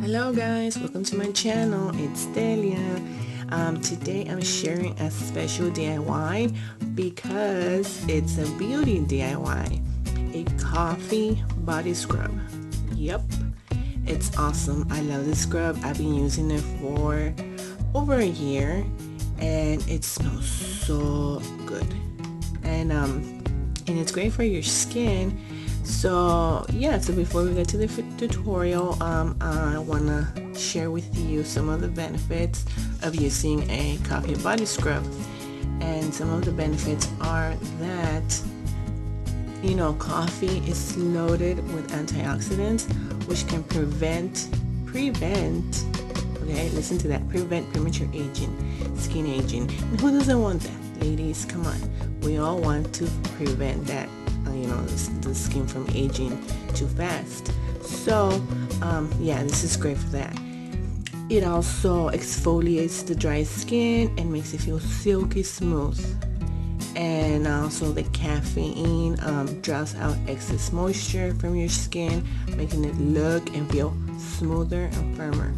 Hello guys, welcome to my channel. It's Delia. Today I'm sharing a special DIY because it's a beauty DIY. A coffee body scrub. Yep, it's awesome. I love this scrub. I've been using it for over a year and it smells so good. And it's great for your skin. So yeah, so before we get to the tutorial, I want to share with you some of the benefits of using a coffee body scrub. And some of the benefits are that, you know, coffee is loaded with antioxidants which can prevent, okay, listen to that, prevent premature aging, skin aging. And who doesn't want that? Ladies, come on, we all want to prevent that, you know, the skin from aging too fast. So yeah, this is great for that. It also exfoliates the dry skin and makes it feel silky smooth. And also the caffeine draws out excess moisture from your skin, making it look and feel smoother and firmer.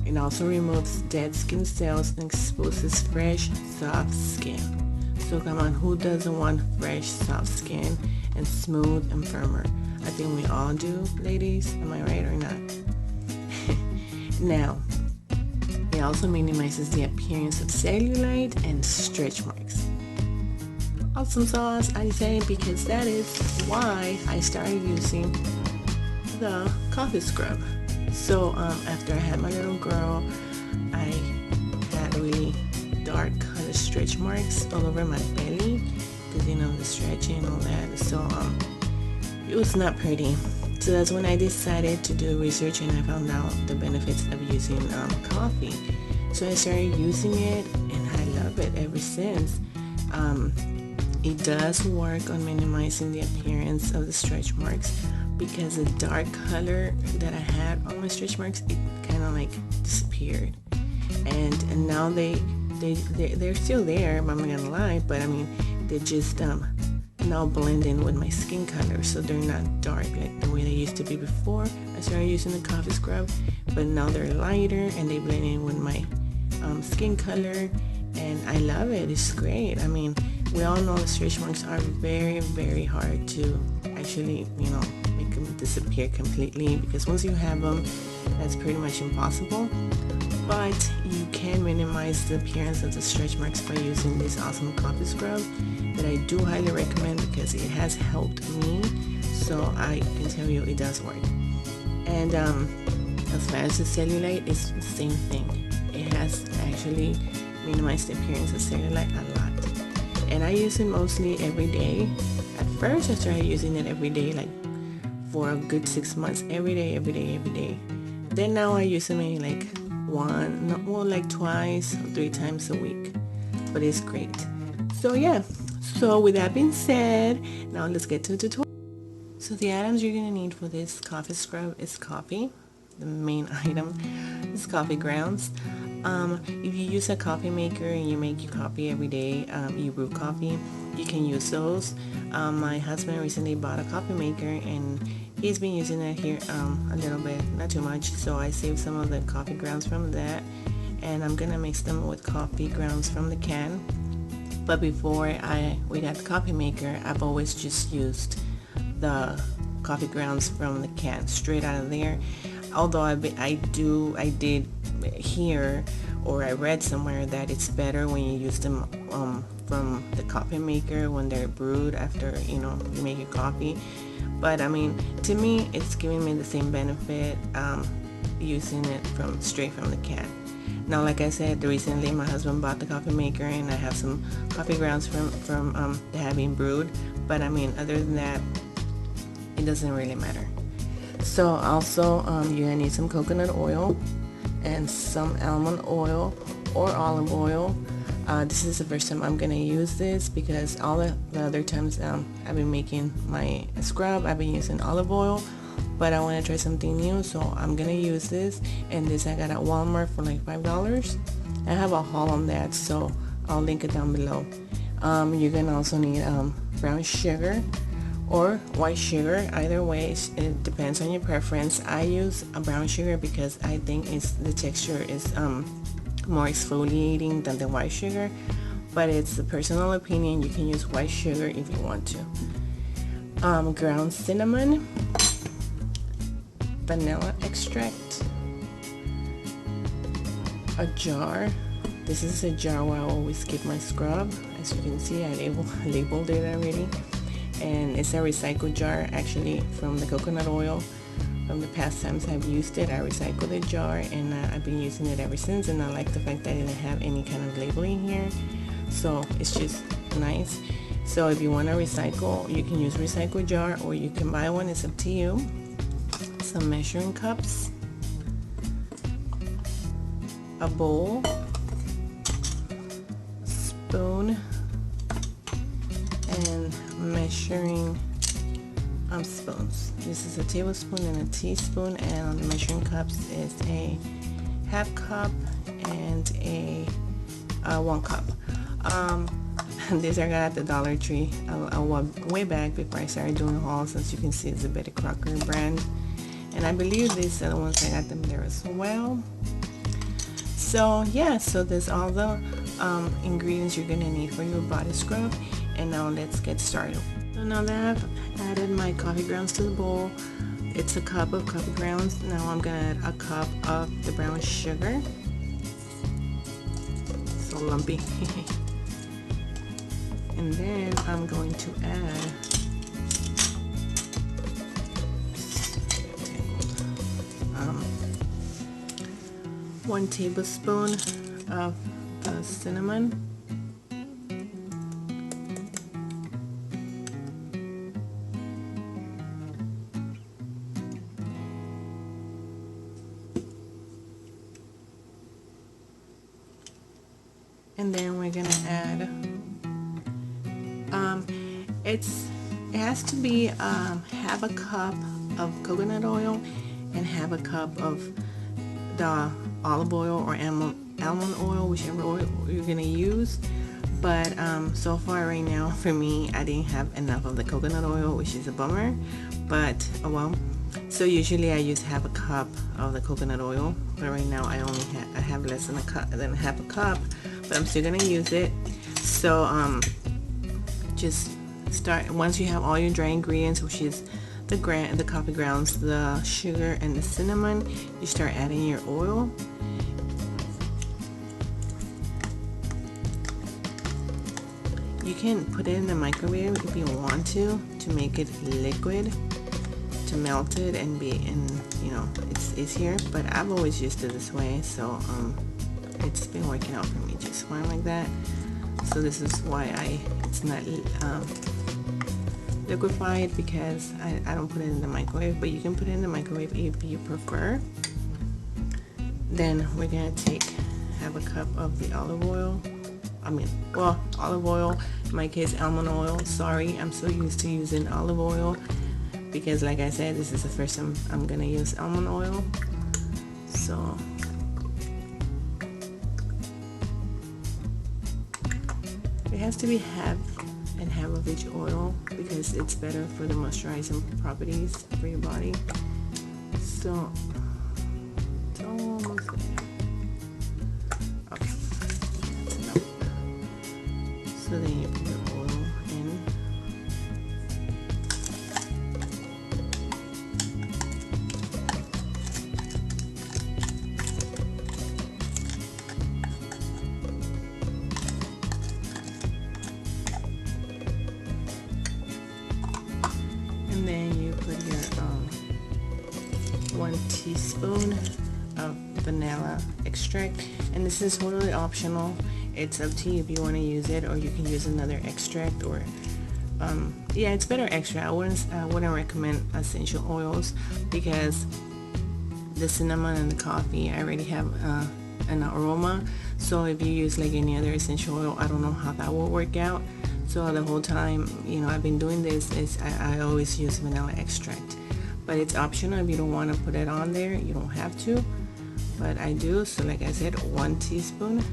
It also removes dead skin cells and exposes fresh, soft skin. So come on, who doesn't want fresh, soft skin and smooth and firmer? I think we all do, ladies. Am I right or not? Now, it also minimizes the appearance of cellulite and stretch marks. Awesome sauce, I say, because that is why I started using the coffee scrub. So after I had my little girl, I had really dark color stretch marks all over my belly because, you know, the stretching and all that. So it was not pretty. So that's when I decided to do research and I found out the benefits of using coffee. So I started using it and I love it ever since. It does work on minimizing the appearance of the stretch marks because the dark color that I had on my stretch marks, it kind of like disappeared. And now they're still there, but I'm not gonna lie, but I mean, they just now blend in with my skin color, so they're not dark like the way they used to be before I started using the coffee scrub, but now they're lighter and they blend in with my skin color, and I love it. It's great. I mean, we all know the stretch marks are very, very hard to actually, you know, make them disappear completely, because once you have them, that's pretty much impossible. But you can minimize the appearance of the stretch marks by using this awesome coffee scrub that I do highly recommend because it has helped me. So I can tell you it does work. And as far as the cellulite, it's the same thing. It has actually minimized the appearance of cellulite a lot. And I use it mostly every day. At first I started using it every day, like for a good 6 months, every day. Then now I use it maybe like twice or 3 times a week, but it's great. So yeah, so with that being said, now let's get to the tutorial. So the items you're gonna need for this coffee scrub is coffee. The main item is coffee grounds. If you use a coffee maker and you make your coffee every day, you brew coffee, you can use those. My husband recently bought a coffee maker and he's been using it here a little bit, not too much, so I saved some of the coffee grounds from that, and I'm gonna mix them with coffee grounds from the can. But before we got the coffee maker, I've always just used the coffee grounds from the can straight out of there. Although I did hear, or I read somewhere, that it's better when you use them from the coffee maker when they're brewed after, you know, you make your coffee. But I mean, to me, it's giving me the same benefit using it straight from the can. Now, like I said, recently my husband bought the coffee maker and I have some coffee grounds from that have been brewed. But I mean, other than that, it doesn't really matter. So also, you're gonna need some coconut oil and some almond oil or olive oil. This is the first time I'm gonna use this because all the other times I've been making my scrub, I've been using olive oil, but I want to try something new, so I'm gonna use this. And this I got at Walmart for like $5. I have a haul on that, so I'll link it down below. You're gonna also need brown sugar or white sugar. Either way, it depends on your preference. I use a brown sugar because I think the texture is more exfoliating than the white sugar, but it's a personal opinion. You can use white sugar if you want to. Ground cinnamon, vanilla extract, a jar. This is a jar where I always keep my scrub. As you can see, I labeled it already, and it's a recycled jar, actually, from the coconut oil. From the past times I've used it, I recycled the jar, and I've been using it ever since, and I like the fact that it didn't have any kind of labeling here, so it's just nice. So if you want to recycle, you can use recycled jar, or you can buy one. It's up to you. Some measuring cups, a bowl, spoon, and measuring spoons. This is a tablespoon and a teaspoon, and on the measuring cups is a half cup and a 1 cup. These I got at the Dollar Tree way back before I started doing hauls. As you can see, it's a Betty Crocker brand, and I believe these are the ones I got them there as well. So yeah, so there's all the ingredients you're gonna need for your body scrub, and now let's get started. So now that I've added my coffee grounds to the bowl, it's a cup of coffee grounds. Now I'm gonna add a cup of the brown sugar. So lumpy. And then I'm going to add 1 tablespoon of the cinnamon, and then we're gonna add it has to be half a cup of coconut oil and half a cup of the olive oil or almond oil, whichever oil you're gonna use. But so far right now for me, I didn't have enough of the coconut oil, which is a bummer, but oh well. So usually I use half a cup of the coconut oil, but right now I have less than half a cup, but I'm still gonna use it. So just start, once you have all your dry ingredients, which is the coffee grounds, the sugar, and the cinnamon, you start adding your oil. You can put it in the microwave if you want to make it liquid, to melt it and you know, it's easier, but I've always used it this way, so it's been working out for me just fine like that. So this is why it's not liquefied, because I don't put it in the microwave, but you can put it in the microwave if you prefer. Then we're gonna have a cup of the olive oil. Olive oil, in my case almond oil. Sorry, I'm so used to using olive oil because, like I said, this is the first time I'm gonna use almond oil. So it has to be half and half of each oil because it's better for the moisturizing properties for your body. So it's almost there. Okay, that's enough. So then you put the oil in. And then you put your 1 teaspoon of vanilla extract, and this is totally optional. It's up to you if you want to use it, or you can use another extract, or yeah, it's better extra. I wouldn't recommend essential oils because the cinnamon and the coffee already have an aroma. So if you use like any other essential oil, I don't know how that will work out. So the whole time, you know, I've been doing this, I always use vanilla extract, but it's optional. If you don't want to put it on there, you don't have to, but I do. So like I said, 1 teaspoon,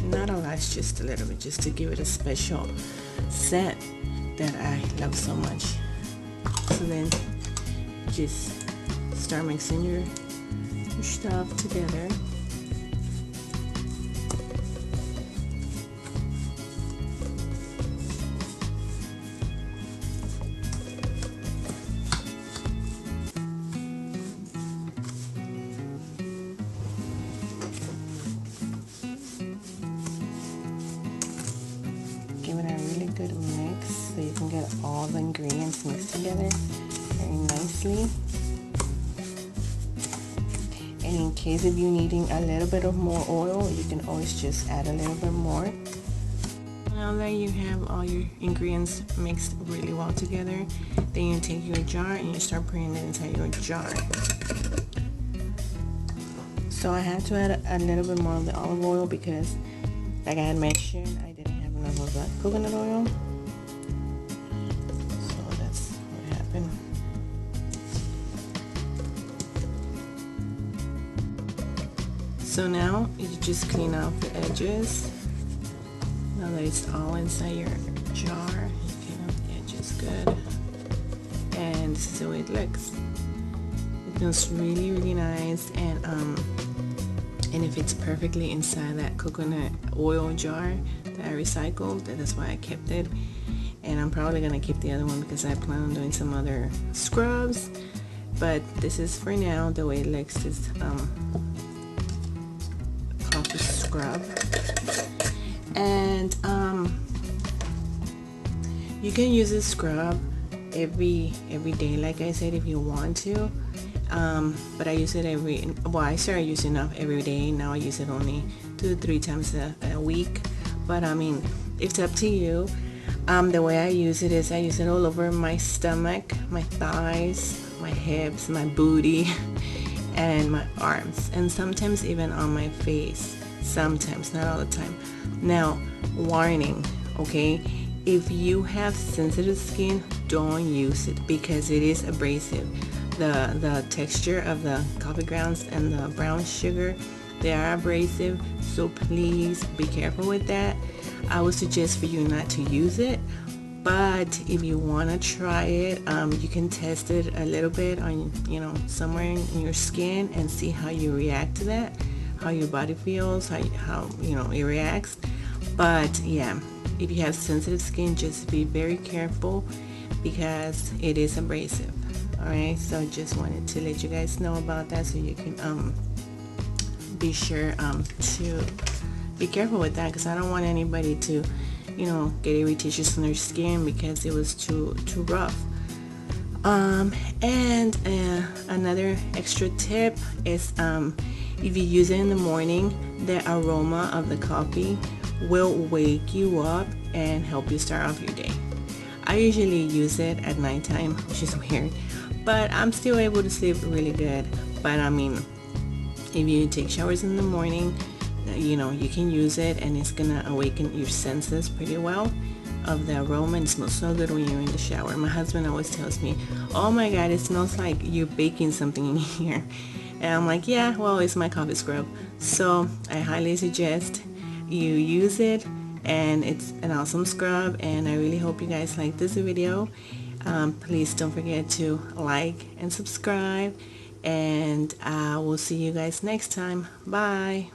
not a lot, just a little bit, just to give it a special scent that I love so much. So then just start mixing your stuff together. Give it a really good mix so you can get all the ingredients mixed together very nicely. And in case if you're needing a little bit of more oil, you can always just add a little bit more. Now that you have all your ingredients mixed really well together, then you take your jar and you start putting it inside your jar. So I had to add a little bit more of the olive oil because, like I had mentioned, I didn't have enough of the coconut oil. So that's what happened. So now you just clean off the edges. Now that it's all inside your jar, you clean off the edges good. And this is the way it looks. It feels really, really nice, and it fits perfectly inside that coconut oil jar that I recycled. That's why I kept it. And I'm probably gonna keep the other one because I plan on doing some other scrubs. But this is for now. The way it looks is coffee scrub. And you can use this scrub every day, like I said, if you want to. But I use it I started using it every day. Now I use it only 2 to 3 times a week. But I mean, it's up to you. The way I use it is I use it all over my stomach, my thighs, my hips, my booty, and my arms, and sometimes even on my face. Sometimes, not all the time. Now, warning, okay? If you have sensitive skin, don't use it because it is abrasive. The texture of the coffee grounds and the brown sugar, they are abrasive, so please be careful with that. I would suggest for you not to use it, but if you want to try it, you can test it a little bit on, somewhere in your skin and see how you react to that, how your body feels, how it reacts. But yeah, if you have sensitive skin, just be very careful because it is abrasive. Alright, so just wanted to let you guys know about that so you can be sure to be careful with that, because I don't want anybody to get irritations on their skin because it was too rough. And another extra tip is if you use it in the morning, the aroma of the coffee will wake you up and help you start off your day. I usually use it at nighttime, which is weird, but I'm still able to sleep really good. But I mean, if you take showers in the morning, you can use it and it's gonna awaken your senses pretty well of the aroma, and it smells so good when you're in the shower. My husband always tells me, oh my god, it smells like you're baking something in here. And I'm like, yeah, well, it's my coffee scrub. So I highly suggest you use it, and it's an awesome scrub, and I really hope you guys like this video. Please don't forget to like and subscribe, and I will see you guys next time. Bye.